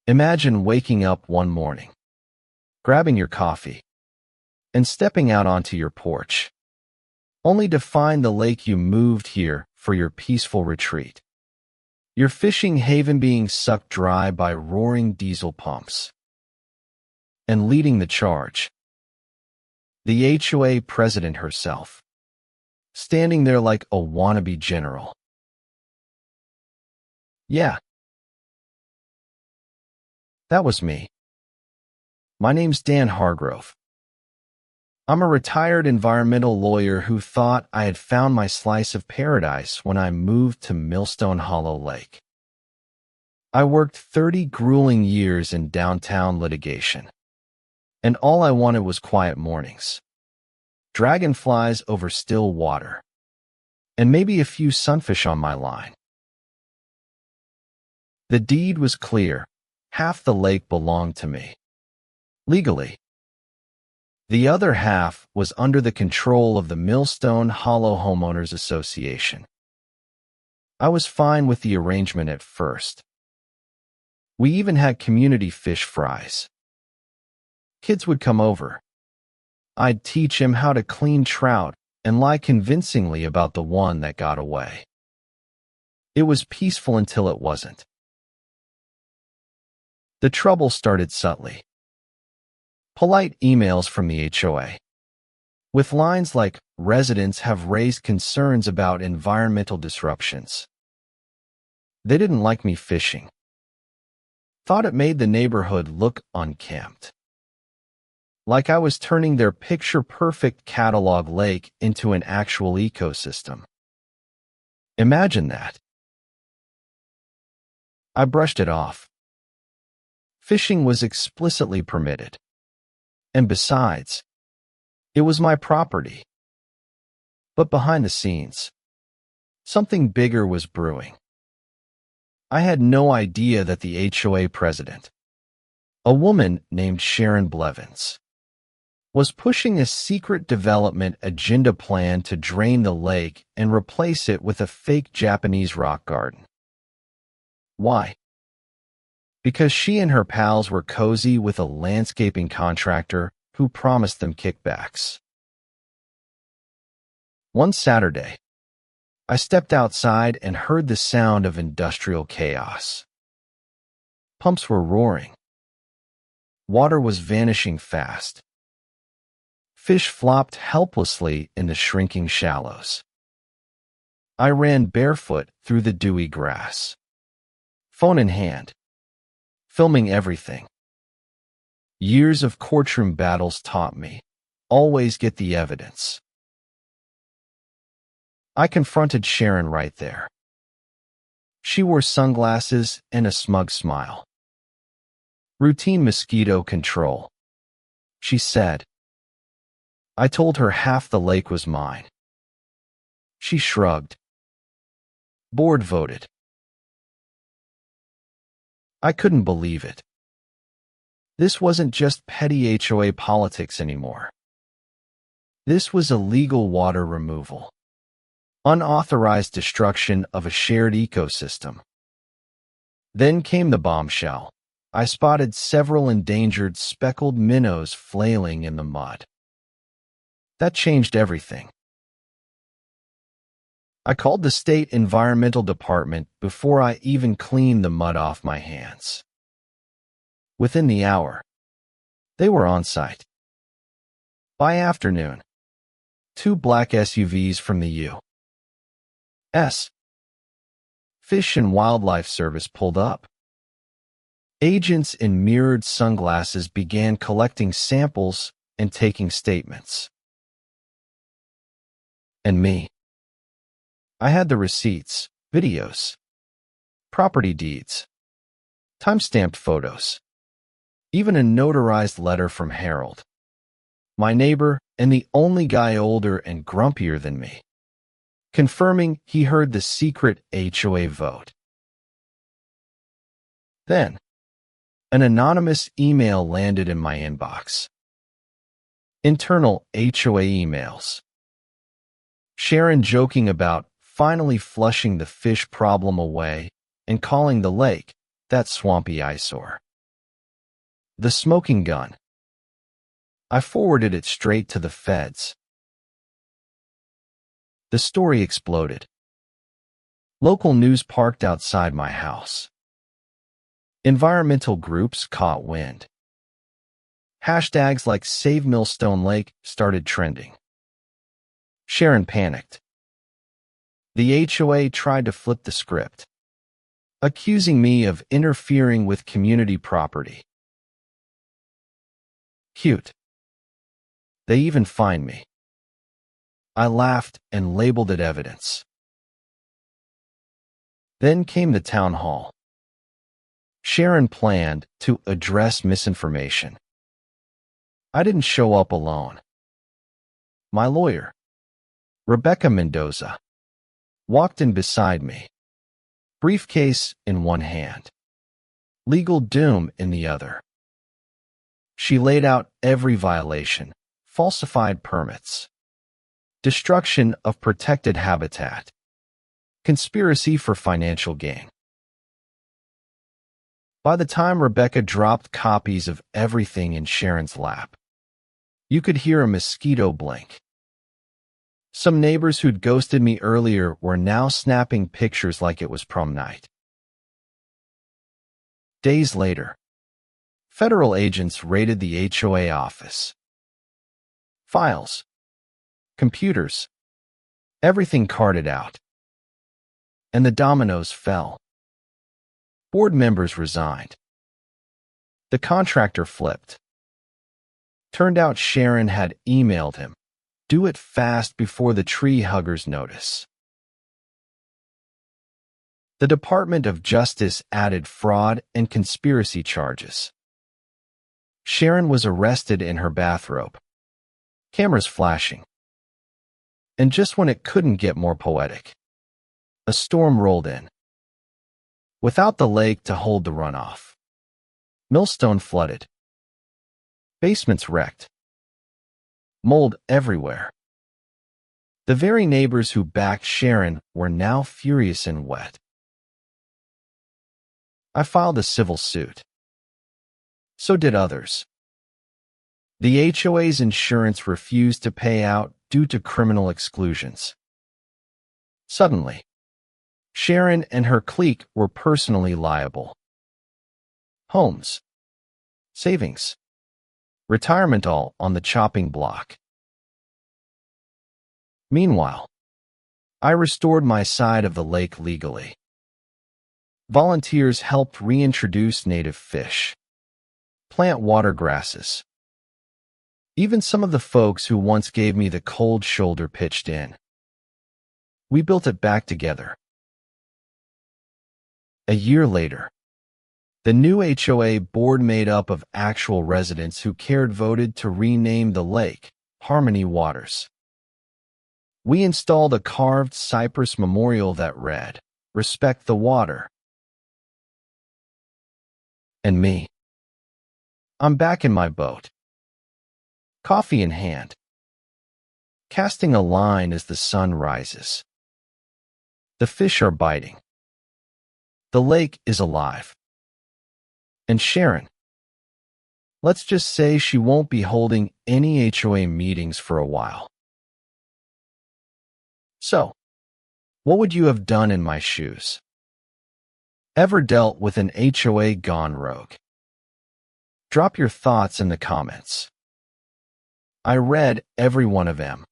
Imagine waking up one morning, grabbing your coffee, and stepping out onto your porch, only to find the lake you moved here for your peaceful retreat. Your fishing haven being sucked dry by roaring diesel pumps. And leading the charge, the HOA president herself, standing there like a wannabe general. Yeah, that was me. My name's Dan Hargrove. I'm a retired environmental lawyer who thought I had found my slice of paradise when I moved to Millstone Hollow Lake. I worked 30 grueling years in downtown litigation, and all I wanted was quiet mornings, dragonflies over still water, and maybe a few sunfish on my line. The deed was clear. Half the lake belonged to me, legally. The other half was under the control of the Millstone Hollow Homeowners Association. I was fine with the arrangement at first. We even had community fish fries. Kids would come over. I'd teach him how to clean trout and lie convincingly about the one that got away. It was peaceful until it wasn't. The trouble started subtly. Polite emails from the HOA, with lines like, "Residents have raised concerns about environmental disruptions." They didn't like me fishing. Thought it made the neighborhood look unkempt. Like I was turning their picture-perfect catalog lake into an actual ecosystem. Imagine that. I brushed it off. Fishing was explicitly permitted. And besides, it was my property. But behind the scenes, something bigger was brewing. I had no idea that the HOA president, a woman named Sharon Blevins, was pushing a secret development agenda plan to drain the lake and replace it with a fake Japanese rock garden. Why? Because she and her pals were cozy with a landscaping contractor who promised them kickbacks. One Saturday, I stepped outside and heard the sound of industrial chaos. Pumps were roaring. Water was vanishing fast. Fish flopped helplessly in the shrinking shallows. I ran barefoot through the dewy grass, phone in hand, filming everything. Years of courtroom battles taught me, always get the evidence. I confronted Sharon right there. She wore sunglasses and a smug smile. "Routine mosquito control," she said. I told her half the lake was mine. She shrugged. Board voted. I couldn't believe it. This wasn't just petty HOA politics anymore. This was illegal water removal. Unauthorized destruction of a shared ecosystem. Then came the bombshell. I spotted several endangered speckled minnows flailing in the mud. That changed everything. I called the state environmental department before I even cleaned the mud off my hands. Within the hour, they were on site. By afternoon, 2 black SUVs from the U.S. Fish and Wildlife Service pulled up. Agents in mirrored sunglasses began collecting samples and taking statements. And me. I had the receipts, videos, property deeds, time-stamped photos, even a notarized letter from Harold, my neighbor and the only guy older and grumpier than me, confirming he heard the secret HOA vote. Then, an anonymous email landed in my inbox. Internal HOA emails. Sharon joking about finally flushing the fish problem away and calling the lake that swampy eyesore. The smoking gun. I forwarded it straight to the feds. The story exploded. Local news parked outside my house. Environmental groups caught wind. Hashtags like Save Millstone Lake started trending. Sharon panicked. The HOA tried to flip the script, accusing me of interfering with community property. Cute. They even fined me. I laughed and labeled it evidence. Then came the town hall. Sharon planned to address misinformation. I didn't show up alone. My lawyer, Rebecca Mendoza, walked in beside me, briefcase in one hand, legal doom in the other. She laid out every violation: falsified permits, destruction of protected habitat, conspiracy for financial gain. By the time Rebecca dropped copies of everything in Sharon's lap, you could hear a mosquito blink. Some neighbors who'd ghosted me earlier were now snapping pictures like it was prom night. Days later, federal agents raided the HOA office. Files, computers, everything carted out. And the dominoes fell. Board members resigned. The contractor flipped. Turned out Sharon had emailed him, "Do it fast before the tree huggers notice." The Department of Justice added fraud and conspiracy charges. Sharon was arrested in her bathrobe, cameras flashing. And just when it couldn't get more poetic, a storm rolled in. Without the lake to hold the runoff, Millstone flooded. Basements wrecked. Mold everywhere. The very neighbors who backed Sharon were now furious and wet. I filed a civil suit. So did others. The HOA's insurance refused to pay out due to criminal exclusions. Suddenly, Sharon and her clique were personally liable. Homes, savings, retirement all on the chopping block. Meanwhile, I restored my side of the lake legally. Volunteers helped reintroduce native fish, plant water grasses. Even some of the folks who once gave me the cold shoulder pitched in. We built it back together. A year later, the new HOA board made up of actual residents who cared voted to rename the lake Harmony Waters. We installed a carved cypress memorial that read, "Respect the water." And me. I'm back in my boat, coffee in hand, casting a line as the sun rises. The fish are biting. The lake is alive. And Sharon, let's just say she won't be holding any HOA meetings for a while. So, what would you have done in my shoes? Ever dealt with an HOA gone rogue? Drop your thoughts in the comments. I read every one of them.